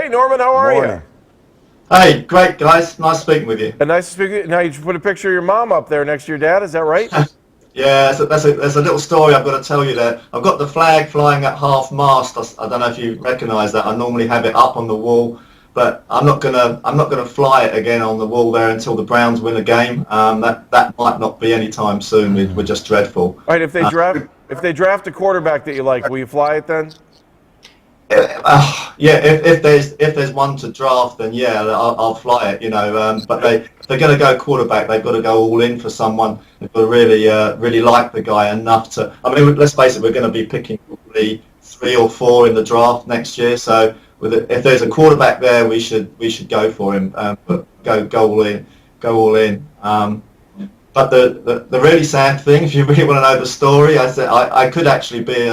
Hey, Norman, how are you? Hey, great guys. Nice speaking with you. And nice to speak with you. Now, you put a picture of your mom up there next to your dad, is that right? Yeah, so there's a little story I've got to tell you there. I've got the flag flying at half mast. I don't know if you recognise that. I normally have it up on the wall, but I'm not gonna fly it again on the wall there until the Browns win a game. That might not be any time soon. We're just dreadful. All right, if they draft a quarterback that you like, will you fly it then? Yeah, if there's one to draft, then yeah, I'll fly it. But they're going to go quarterback. They've got to go all in for someone. They've got to really like the guy enough to. I mean, let's face it, we're going to be picking probably 3 or 4 in the draft next year. So if there's a quarterback there, we should go for him. But go all in. But the really sad thing, if you really want to know the story, I could actually be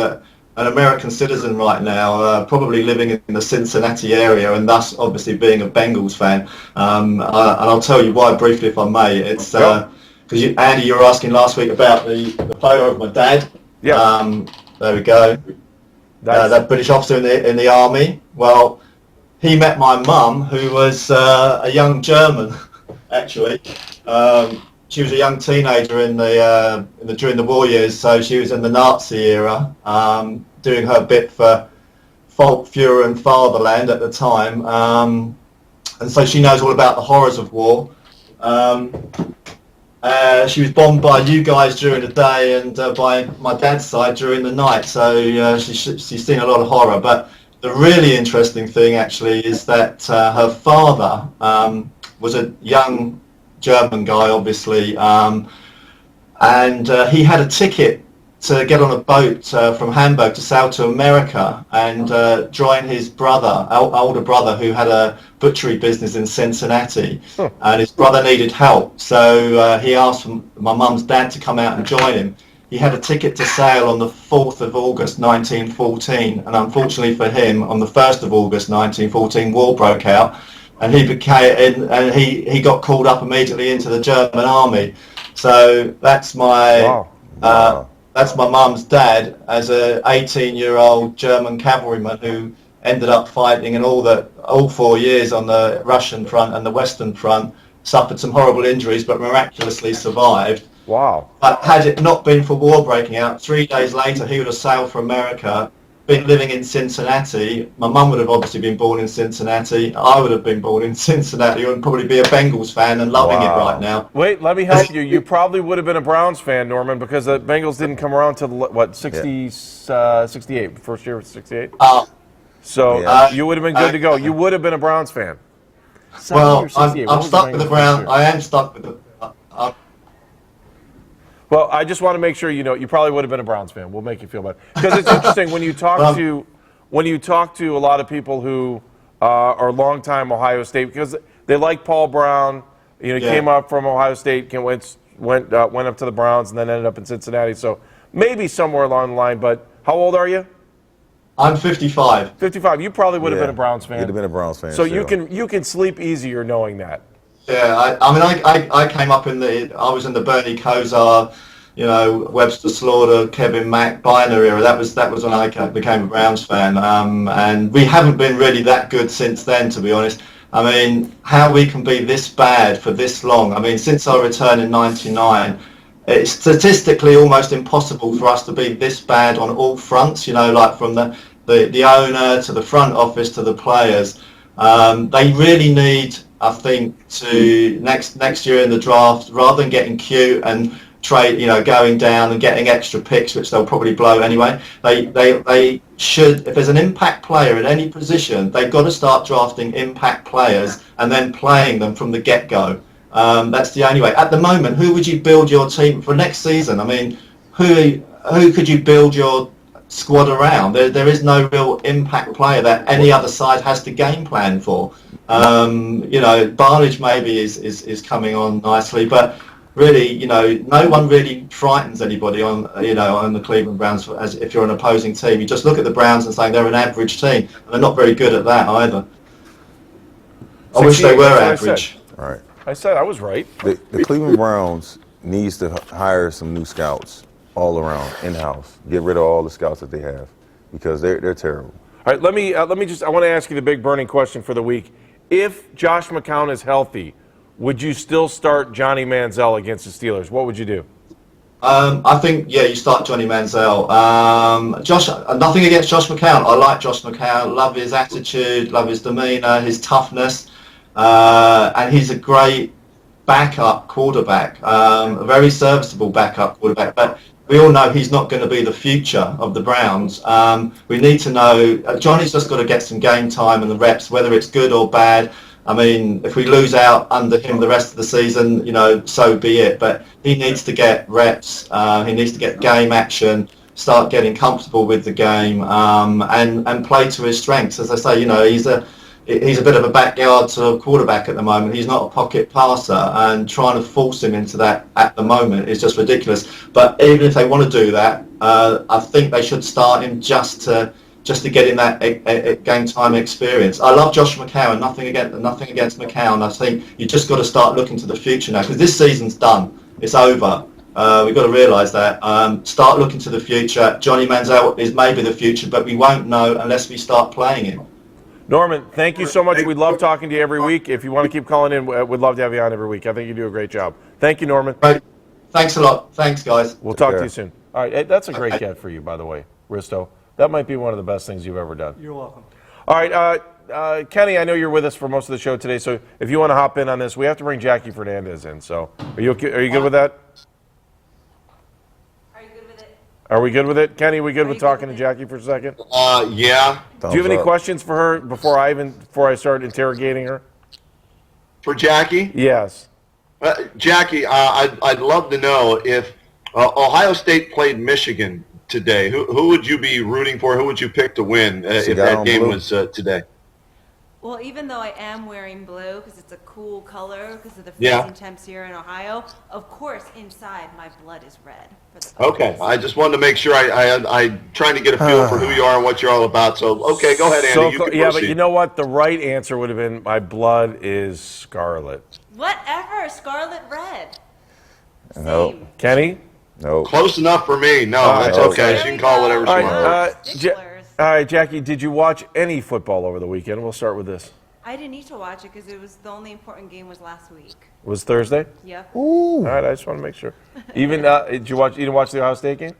an American citizen right now, probably living in the Cincinnati area, and thus obviously being a Bengals fan. And I'll tell you why briefly, if I may. It's because Andy, you were asking last week about the photo of my dad. Yeah. There we go. That British officer in the army. Well, he met my mum, who was a young German, actually. She was a young teenager during the war years, so she was in the Nazi era, doing her bit for Volk, Führer and Fatherland at the time, and so she knows all about the horrors of war. She was bombed by you guys during the day and by my dad's side during the night, so she's seen a lot of horror. But the really interesting thing actually is that her father was a young German guy, obviously, and he had a ticket to get on a boat from Hamburg to sail to America and join his older brother, who had a butchery business in Cincinnati, and his brother needed help, so he asked my mum's dad to come out and join him. He had a ticket to sail on the 4th of August 1914, and unfortunately for him, on the 1st of August 1914, war broke out. And he got called up immediately into the German army. So that's my mum's dad as a 18-year-old German cavalryman who ended up fighting in all 4 years on the Russian front and the Western front, suffered some horrible injuries but miraculously survived. Wow. But had it not been for war breaking out, 3 days later he would have sailed for America, been living in Cincinnati. My mum would have obviously been born in Cincinnati. I would have been born in Cincinnati and probably be a Bengals fan and loving it right now. Wait, let me help you. You probably would have been a Browns fan, Norman, because the Bengals didn't come around till, what, 68? First year was 68? So you would have been good to go. You would have been a Browns fan. Well, I'm stuck with the Browns. I am stuck with the... Well, I just want to make sure you know you probably would have been a Browns fan. We'll make you feel better because it's interesting when you talk to a lot of people who are longtime Ohio State because they like Paul Brown. You know, he came up from Ohio State, went up to the Browns, and then ended up in Cincinnati. So maybe somewhere along the line. But how old are you? I'm 55. 55. You probably would have been a Browns fan. You'd have been a Browns fan. So you can sleep easier knowing that. Yeah, I came up I was in the Bernie Kosar, Webster Slaughter, Kevin Mack, Bynum era. That was when I became a Browns fan, and we haven't been really that good since then, to be honest. I mean, how we can be this bad for this long? I mean, since our return in '99, it's statistically almost impossible for us to be this bad on all fronts. Like from the owner to the front office to the players. They really need, I think, to next year in the draft, rather than getting cute and trade, going down and getting extra picks, which they'll probably blow anyway. They should, if there's an impact player at any position, they've got to start drafting impact players and then playing them from the get-go. That's the only way. At the moment, who would you build your team for next season? I mean, who could you build your squad around? There is no real impact player that any other side has to game plan for. Barnage maybe is coming on nicely, but really, no one really frightens anybody on the Cleveland Browns as if you're an opposing team. You just look at the Browns and say they're an average team, and they're not very good at that either. I wish they were average. All right. I said I was right. The Cleveland Browns needs to hire some new scouts all around in-house. Get rid of all the scouts that they have because they're terrible. All right, let me just. I want to ask you the big burning question for the week. If Josh McCown is healthy, would you still start Johnny Manziel against the Steelers? What would you do? I think, yeah, you start Johnny Manziel. Nothing against Josh McCown. I like Josh McCown. Love his attitude, love his demeanour, his toughness, and he's a great backup quarterback, a very serviceable backup quarterback. But we all know he's not going to be the future of the Browns. We need to know, Johnny's just got to get some game time and the reps, whether it's good or bad. I mean, if we lose out under him the rest of the season, so be it. But he needs to get reps. He needs to get game action, start getting comfortable with the game, and play to his strengths. As I say, he's a bit of a backyard sort of quarterback at the moment. He's not a pocket passer, and trying to force him into that at the moment is just ridiculous. But even if they want to do that, I think they should start him just to get in that game time experience. I love Josh McCown. Nothing against McCown. I think you just got to start looking to the future now, because this season's done. It's over. We've got to realise that. Start looking to the future. Johnny Manziel is maybe the future, but we won't know unless we start playing him. Norman, thank you so much. We love talking to you every week. If you want to keep calling in, we'd love to have you on every week. I think you do a great job. Thank you, Norman. Right. Thanks a lot. Thanks, guys. We'll talk to you soon. All right, hey, that's a great get for you, by the way, Risto. That might be one of the best things you've ever done. You're welcome. All right, Kenny, I know you're with us for most of the show today, so if you want to hop in on this, we have to bring Jackie Fernandez in. So, are you good with that? Are you good with it? Are we good with it, Kenny? We good with talking to Jackie for a second? Yeah. Do you have any questions for her before I start interrogating her? For Jackie? Yes. Jackie, I'd love to know if Ohio State played Michigan today. Who would you be rooting for? Who would you pick to win if that game was today? Well, even though I am wearing blue because it's a cool color because of the freezing temps here in Ohio, of course, inside my blood is red. For the Okay, I just wanted to make sure I trying to get a feel for who you are and what you're all about. So, okay, go ahead, Andy. You can yeah, proceed. but you know what? The right answer would have been my blood is scarlet. Whatever, scarlet red. No. Same. Kenny? No. Close enough for me. No, that's right, okay. okay. She can call whatever she All wants. right, Sticklers. all right, Jackie, did you watch any football over the weekend? We'll start with this. I didn't need to watch it because it was the only important game was last week. Was Thursday? Yep. All right, I just want to make sure. Even did you didn't watch the Ohio State game?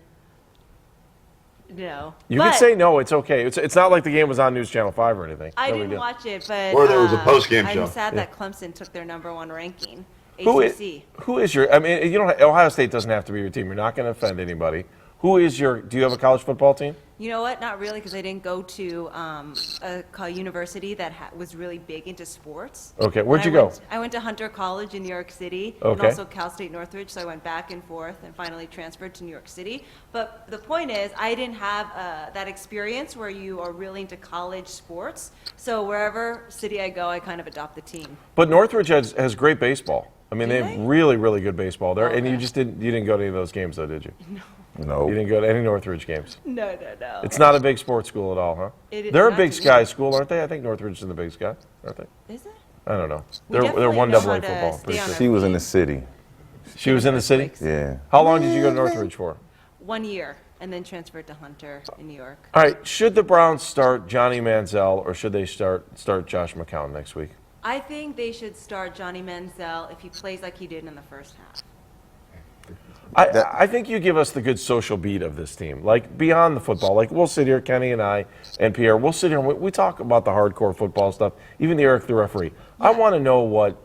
No. You can say no. It's okay. It's not like the game was on NewsChannel 5 or anything. I No big didn't deal. watch it, but Or there was a post-game show. I'm sad that Clemson took their #1 ranking. Who ACC. is your? I mean, Ohio State doesn't have to be your team. You're not going to offend anybody. Who is your? Do you have a college football team? You know what? Not really, because I didn't go to a university that was really big into sports. Okay, where'd you go? I went to Hunter College in New York City, and Okay. also Cal State Northridge, so I went back and forth and finally transferred to New York City. But the point is, I didn't have that experience where you are really into college sports, so wherever city I go, I kind of adopt the team. But Northridge has great baseball. I mean, Do they they? have really, really good baseball there. And you Okay. just didn't go to any of those games, though, did you? No. You didn't go to any Northridge games. No. It's not a big sports school at all, huh? They're a not Big to me. Sky school, aren't they? I think Northridge is in the Big Sky, aren't they? Is it? I don't know. We They're definitely one know double A how to football. stay pretty on sure. our She was in the city. She was in the city. Yeah. How long did you go to Northridge for? 1 year, and then transferred to Hunter in New York. All right. Should the Browns start Johnny Manziel or should they start Josh McCown next week? I think they should start Johnny Manziel if he plays like he did in the first half. I think you give us the good social beat of this team, like beyond the football. Like we'll sit here, Kenny and I and Pierre, we'll sit here and we talk about the hardcore football stuff, even the Eric the referee. I want to know what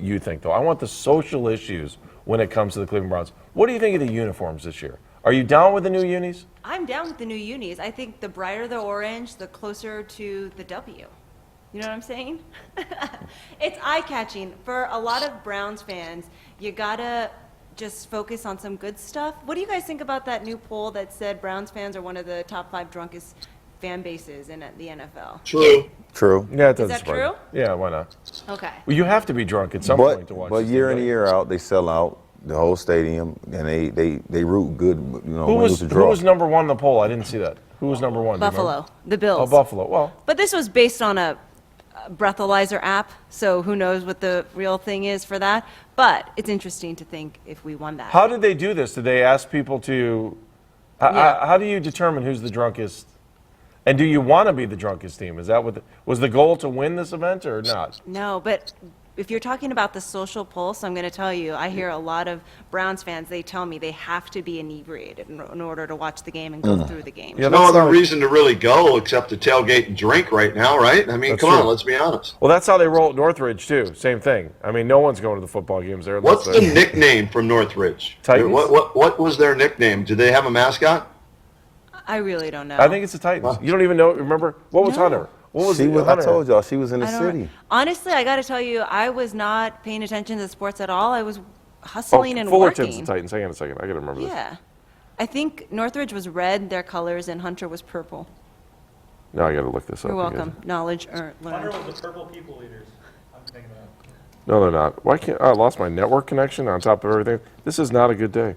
you think, though. I want the social issues when it comes to the Cleveland Browns. What do you think of the uniforms this year? Are you down with the new unis? I'm down with the new unis. I think the brighter the orange, the closer to the W. You know what I'm saying? It's eye-catching. For a lot of Browns fans, you gotta just focus on some good stuff. What do you guys think about that new poll that said Browns fans are one of the top 5 drunkest fan bases in the NFL? True. True. Yeah, it doesn't that surprise true? me. Yeah, why not? Okay. Well, you have to be drunk at some point to watch. But this year thing, in and right? year out, they sell out the whole stadium, and they root good. You know, Who when it was a draw. number one in the poll? I didn't see that. Who was number one? Do you remember? Buffalo. The Bills. Oh, Buffalo. Well, But this was based on a breathalyzer app, so who knows what the real thing is for that. But it's interesting to think if we won that. how did they do this? Did they ask people to? Yeah. How do you determine who's the drunkest? And do you want to be the drunkest team? Is that was the goal to win this event or not? No, but if you're talking about the social pulse, I'm going to tell you, I hear a lot of Browns fans, they tell me they have to be inebriated in order to watch the game and go through the game. Yeah, No other reason to really go except to tailgate and drink right now, right? I mean, That's come on, true. let's be honest. Well, that's how they roll at Northridge, too. Same thing. I mean, no one's going to the football games there. What's unless the nickname from Northridge? Titans? What was their nickname? Do they have a mascot? I really don't know. I think it's the Titans. You don't even know. Remember? What was No. Hunter? What was She was. I Hunter? told y'all she was in the I don't- city. Honestly, I got to tell you, I was not paying attention to sports at all. I was hustling and Fullerton's working. the Titans. Hang on a second. I got to remember this. Yeah. I think Northridge was red, their colors, and Hunter was purple. No, I got to look this up. You're again. welcome. Knowledge Hunter learned. was the Purple People Eaters. I'm thinking of that. No, they're not. Why can't I lost my network connection on top of everything? This is not a good day.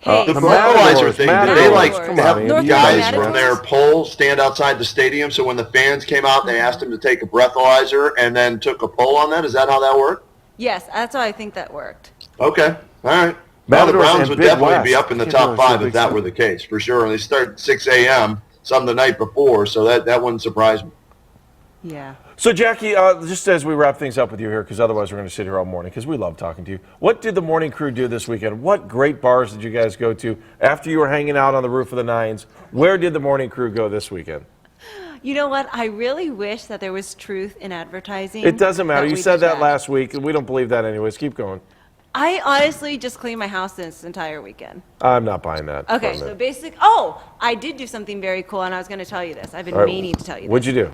Hey, The The so- fertilizer thing, did they like Matadors. Come on, have Andy. North guys Carolina from their pole stand outside the stadium so when the fans came out they asked them to take a breathalyzer and then took a poll on that? Is that how that worked? Yes, that's how I think that worked. Okay, all right. Well, the Matadors Browns and would Big definitely West. be up in the I can't top believe it's so 5 big if that city. were the case, for sure. And they start at 6 a.m. some the night before, so that wouldn't surprise me. Yeah. So, Jackie, just as we wrap things up with you here, because otherwise we're going to sit here all morning, because we love talking to you. What did the morning crew do this weekend? What great bars did you guys go to after you were hanging out on the roof of the Nines? Where did the morning crew go this weekend? You know what? I really wish that there was truth in advertising. It doesn't matter. that You we said did that last week, and we don't believe that anyways. Keep going. I honestly just cleaned my house this entire weekend. I'm not buying that. Okay, from so it. I did do something very cool, and I was going to tell you this. I've been All right, meaning to tell you What'd this. you do?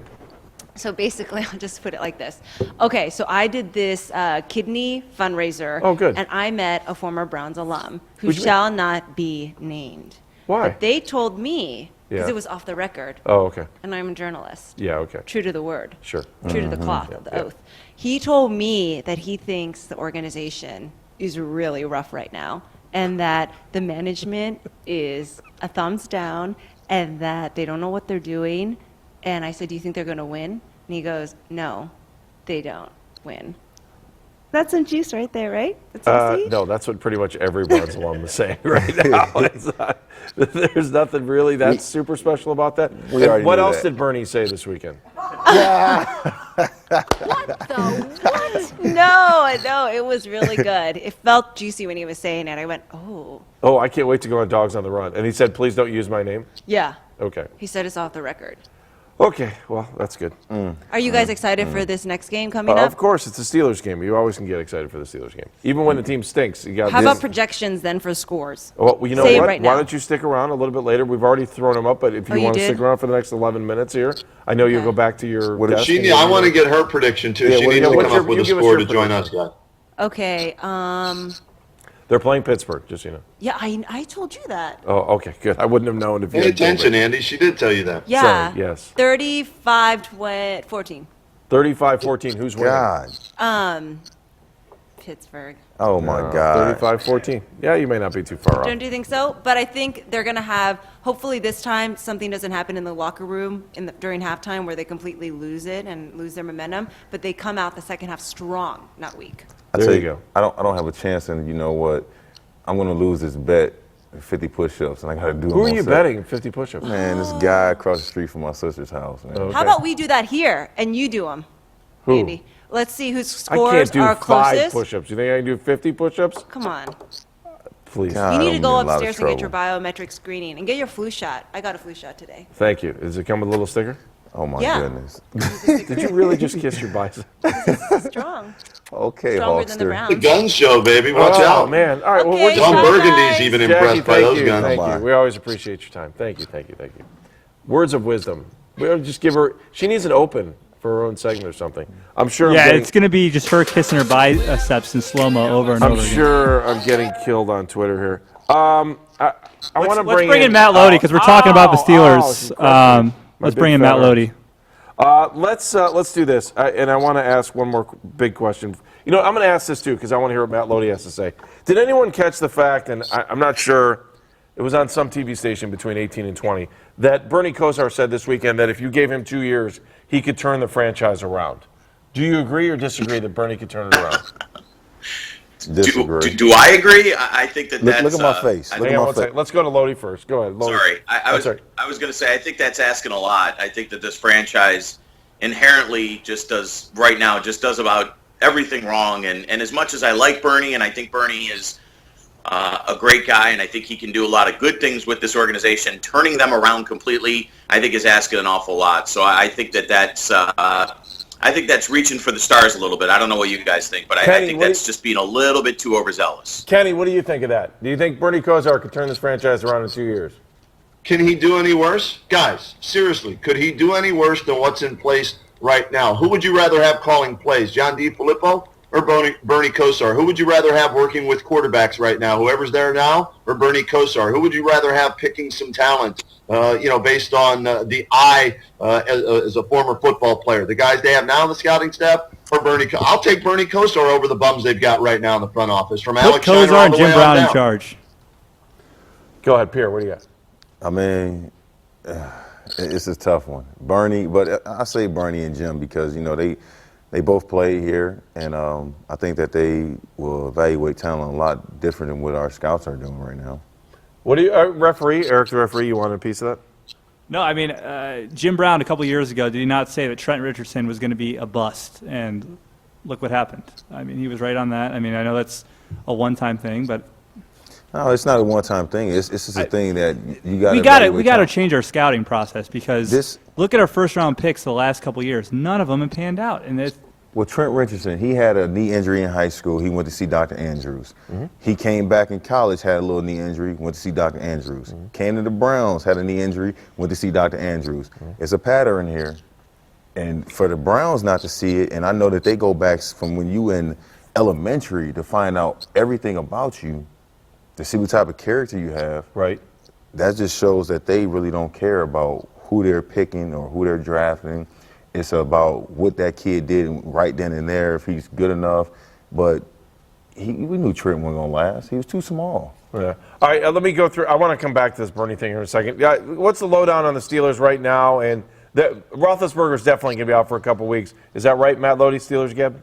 So basically, I'll just put it like this. Okay, so I did this kidney fundraiser. Oh, good. And I met a former Browns alum who Who'd you meet? shall not be named. Why? But they told me, because Yeah. it was off the record, Oh, okay. and I'm a journalist. Yeah, okay. True to the word. Sure. True to the cloth of the Yeah. oath. He told me that he thinks the organization is really rough right now and that the management is a thumbs down and that they don't know what they're doing. And I said, do you think they're going to win? And he goes, no, they don't win. That's some juice right there, right? That's juicy? No, that's what pretty much every Browns alum is saying right now. It's not, there's nothing really that super special about that. We And already what knew else that. did Bernie say this weekend? No, it was really good. It felt juicy when he was saying it. I went, oh, Oh, I can't wait to go on Dogs on the Run. And he said, please don't use my name. yeah. Okay. He said it's off the record. Okay, well, that's good. Are you guys excited for this next game coming Of up? course, it's a Steelers game. You always can get excited for the Steelers game. Even when the team stinks. You got How this. about projections then for scores? Well, you know Say it what? right Why now. don't you stick around a little bit later? We've already thrown them up, but if Oh, you you want to did? stick around for the next 11 minutes here, I know you'll Okay. go back to your What is- desk. and I you'll- want to get her prediction, too. Yeah, She what- needs yeah, to what's come your- up with you a give us score your to join us, prediction. guys. Okay. They're playing Pittsburgh, just so you know. Yeah, I told you that. Oh, okay, good. I wouldn't have known if you Pay had told me. attention, Andy. She did tell you that. Yeah. Sorry, yes. 35-14. 35-14. Who's winning? God. Pittsburgh. Oh my God. 35-14. Yeah, you may not be too far off. Don't you think so? But I think they're going to have, hopefully this time, something doesn't happen in the locker room during halftime where they completely lose it and lose their momentum, but they come out the second half strong, not weak. I There tell you go. I don't have a chance, and you know what? I'm gonna lose this bet, 50 push-ups, and I gotta do them. Who are you myself. betting 50 push-ups? Man, this guy across the street from my sister's house. Man. Okay. How about we do that here and you do them, Who? Andy? Let's see whose I can't scores do are 5 closest. push-ups. You think I can do 50 push-ups? Come on. Please. God. You need I'm to in go a lot of upstairs and get your trouble. biometric screening and get your flu shot. I got a flu shot today. Thank you. Does it come with a little sticker? Oh my Yeah. goodness. Did you really just kiss your bicep? Strong. Okay, Stronger than the Hawkster. Browns. The gun show, baby. Watch Oh, out. man. All right, well, Okay, we're just John bye, Burgundy's guys. even Jackie, impressed by thank those you, guns. Thank Bye. you. We always appreciate your time. Thank you. Words of wisdom. We'll just give her. She needs an open for her own segment or something. I'm sure. Yeah, I'm getting, it's going to be just her kissing her biceps in slow-mo over and I'm over again. sure I'm getting killed on Twitter here. I want to Let's bring bring in Matt Lodi because we're talking about the Steelers. My Let's big bring in fat Matt Lodi. Let's do this, and I want to ask one more big question. You know, I'm going to ask this too because I want to hear what Matt Lodi has to say. Did anyone catch the fact, and I'm not sure, it was on some TV station between 18 and 20, that Bernie Kosar said this weekend that if you gave him 2 years, he could turn the franchise around. Do you agree or disagree that Bernie could turn it around? Disagree. Do I agree? I think that that's... Look at my face. Look Hang at on my one face. second. Let's go to Lodi first. Go ahead, Lodi. Sorry, I was going to say, I think that's asking a lot. I think that this franchise inherently just does about everything wrong. And as much as I like Bernie, and I think Bernie is a great guy, and I think he can do a lot of good things with this organization, turning them around completely, I think is asking an awful lot. So I think that's reaching for the stars a little bit. I don't know what you guys think, but I think that's just being a little bit too overzealous. Kenny, what do you think of that? Do you think Bernie Kosar could turn this franchise around in 2 years? Can he do any worse? Guys, seriously, could he do any worse than what's in place right now? Who would you rather have calling plays, John DeFilippo or Bernie Kosar? Who would you rather have working with quarterbacks right now, whoever's there now, or Bernie Kosar? Who would you rather have picking some talent, based on the eye as a former football player? The guys they have now in the scouting staff, or Bernie? I'll take Bernie Kosar over the bums they've got right now in the front office, from Alex Put Shiner Kosar all and the Jim way on Brown in down. charge. Go ahead, Pierre. What do you got? I mean, it's a tough one. Bernie, but I say Bernie and Jim because, they both play here, and I think that they will evaluate talent a lot different than what our scouts are doing right now. What do you, Eric the referee, you wanted a piece of that? No, I mean, Jim Brown a couple years ago, did he not say that Trent Richardson was going to be a bust? And look what happened. I mean, he was right on that. I mean, I know that's a one-time thing, but... No, it's not a one-time thing. It's just a thing that you got to we got to change our scouting process because look at our first-round picks the last couple years. None of them have panned out. And well, Trent Richardson, he had a knee injury in high school. He went to see Dr. Andrews. Mm-hmm. He came back in college, had a little knee injury, went to see Dr. Andrews. Mm-hmm. Came to the Browns, had a knee injury, went to see Dr. Andrews. Mm-hmm. It's a pattern here. And for the Browns not to see it, and I know that they go back from when you in elementary to find out everything about you, to see what type of character you have. Right. That just shows that they really don't care about who they're picking or who they're drafting. It's about what that kid did right then and there, if he's good enough. But we knew Trent wasn't going to last. He was too small. Yeah. All right, let me go through. I want to come back to this Bernie thing in a second. Yeah, what's the lowdown on the Steelers right now? And Roethlisberger's definitely going to be out for a couple weeks. Is that right, Matt Lodi, Steelers, Geb?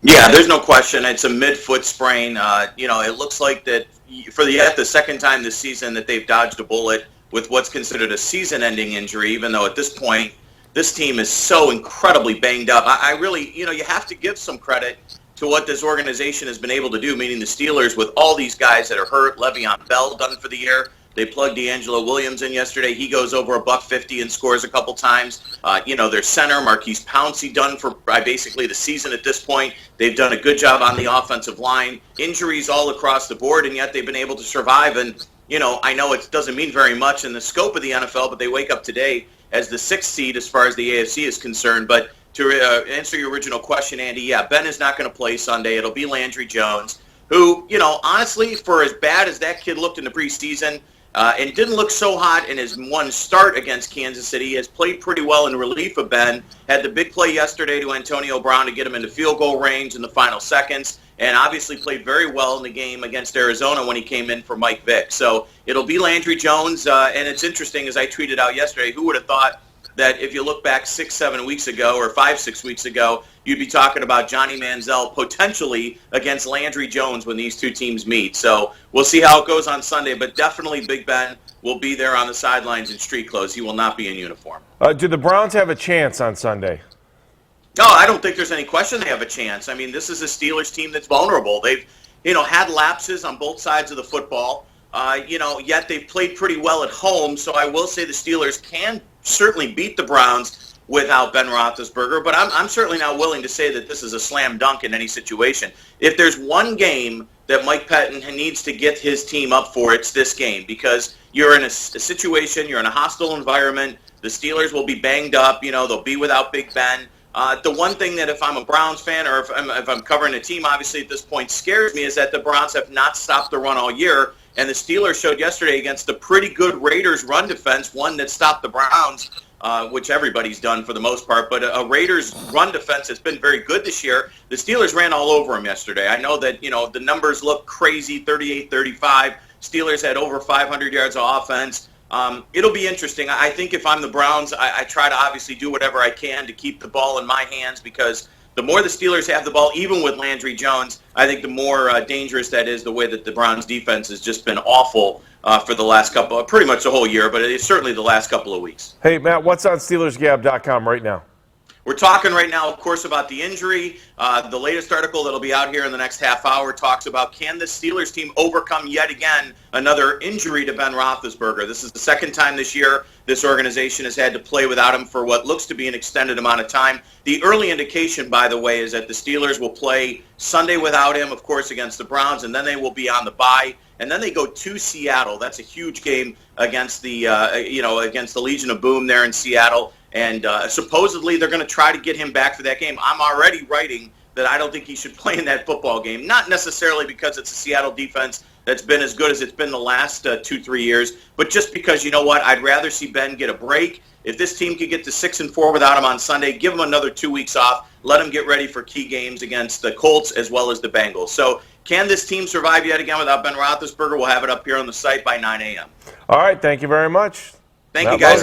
Yeah, there's no question. It's a mid-foot sprain. It looks like that for the second time this season that they've dodged a bullet with what's considered a season-ending injury, even though at this point this team is so incredibly banged up. I really, you have to give some credit to what this organization has been able to do, meaning the Steelers with all these guys that are hurt. Le'Veon Bell done for the year. They plugged D'Angelo Williams in yesterday. He goes over $150 and scores a couple times. Their center, Marquise Pouncey, done for basically the season at this point. They've done a good job on the offensive line. Injuries all across the board, and yet they've been able to survive. And, I know it doesn't mean very much in the scope of the NFL, but they wake up today as the 6th seed as far as the AFC is concerned. But to answer your original question, Andy, yeah, Ben is not going to play Sunday. It'll be Landry Jones, who, honestly, for as bad as that kid looked in the preseason, and didn't look so hot in his one start against Kansas City, has played pretty well in relief of Ben, had the big play yesterday to Antonio Brown to get him into field goal range in the final seconds, and obviously played very well in the game against Arizona when he came in for Mike Vick. So it'll be Landry Jones, and it's interesting, as I tweeted out yesterday, who would have thought that if you look back 6-7 weeks ago or 5-6 weeks ago, you'd be talking about Johnny Manziel potentially against Landry Jones when these two teams meet. So we'll see how it goes on Sunday, but definitely Big Ben will be there on the sidelines in street clothes. He will not be in uniform. Do the Browns have a chance on Sunday? No, I don't think there's any question they have a chance. I mean, this is a Steelers team that's vulnerable. They've, had lapses on both sides of the football. Yet they've played pretty well at home. So I will say the Steelers can certainly beat the Browns without Ben Roethlisberger, but I'm certainly not willing to say that this is a slam dunk in any situation. If there's one game that Mike Pettin needs to get his team up for, it's this game, because you're in a situation, you're in a hostile environment, the Steelers will be banged up, they'll be without Big Ben. The one thing that if I'm a Browns fan or if I'm covering a team, obviously at this point scares me is that the Browns have not stopped the run all year, and the Steelers showed yesterday against a pretty good Raiders run defense, one that stopped the Browns, which everybody's done for the most part, but a Raiders run defense has been very good this year. The Steelers ran all over them yesterday. I know that, the numbers look crazy, 38-35. Steelers had over 500 yards of offense. It'll be interesting. I think if I'm the Browns, I try to obviously do whatever I can to keep the ball in my hands because the more the Steelers have the ball, even with Landry Jones, I think the more dangerous that is, the way that the Browns defense has just been awful for the last couple, pretty much the whole year, but it's certainly the last couple of weeks. Hey, Matt, what's on SteelersGab.com right now? We're talking right now, of course, about the injury. The latest article that'll be out here in the next half hour talks about, can the Steelers team overcome yet again another injury to Ben Roethlisberger? This is the second time this year this organization has had to play without him for what looks to be an extended amount of time. The early indication, by the way, is that the Steelers will play Sunday without him, of course, against the Browns, and then they will be on the bye. And then they go to Seattle. That's a huge game against the, against the Legion of Boom there in Seattle. And supposedly they're going to try to get him back for that game. I'm already writing that I don't think he should play in that football game. Not necessarily because it's a Seattle defense that's been as good as it's been the last 2-3 years, but just because, you know what, I'd rather see Ben get a break. If this team could get to 6-4 without him on Sunday, give him another 2 weeks off. Let him get ready for key games against the Colts as well as the Bengals. So can this team survive yet again without Ben Roethlisberger? We'll have it up here on the site by 9 a.m. All right, thank you very much. Thank you, guys.